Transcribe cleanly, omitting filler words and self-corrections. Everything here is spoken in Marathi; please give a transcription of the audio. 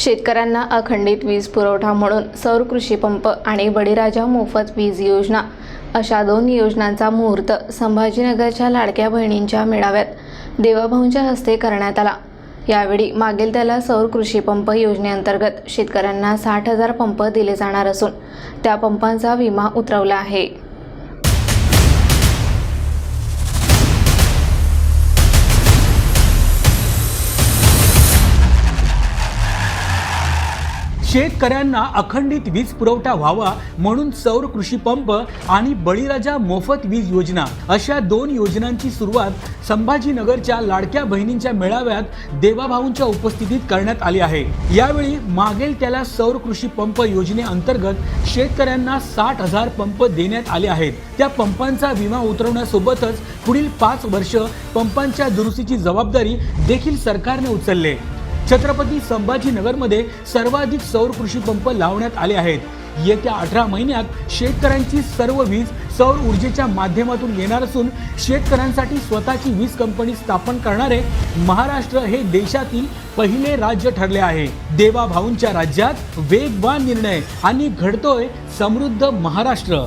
शेतकऱ्यांना अखंडित वीज पुरवठा म्हणून सौर कृषी पंप आणि बळीराजा मोफत वीज योजना अशा दोन योजनांचा मुहूर्त संभाजीनगरच्या लाडक्या बहिणींच्या मेळाव्यात देवाभाऊंच्या हस्ते करण्यात आला। यावेळी मागेल त्याला सौर कृषी पंप योजनेअंतर्गत शेतकऱ्यांना 60,000 पंप दिले जाणार असून त्या पंपांचा विमा उतरवला आहे। शेतकऱ्यांना अखंडित वीज पुरवठा व्हावा म्हणून सौर कृषी पंप आणि बळीराजा मोफत वीज योजना अशा दोन योजनांची सुरुवात संभाजीनगरच्या लाडक्या बहिणींच्या मेळाव्यात देवाभाऊंच्या उपस्थितीत करण्यात आली आहे। यावेळी मागेल त्याला सौर कृषी पंप योजनेअंतर्गत शेतकऱ्यांना 60,000 पंप देण्यात आले आहेत। त्या पंपांचा विमा उतरवण्यासोबतच पुढील 5 वर्ष पंपांच्या दुरुस्तीची जबाबदारी देखील सरकारने उचलली। छत्रपती संभाजीनगरमध्ये सर्वाधिक सौर कृषी पंप लावण्यात आले आहेत। येत्या 18 महिन्यात शेतकऱ्यांची सर्व वीज सौर ऊर्जेच्या माध्यमातून येणार असून शेतकऱ्यांसाठी स्वतःची वीज कंपनी स्थापन करणारे महाराष्ट्र हे देशातील पहिले राज्य ठरले आहे। देवाभाऊंच्या राज्यात वेगवान निर्णय आणि घडतोय समृद्ध महाराष्ट्र।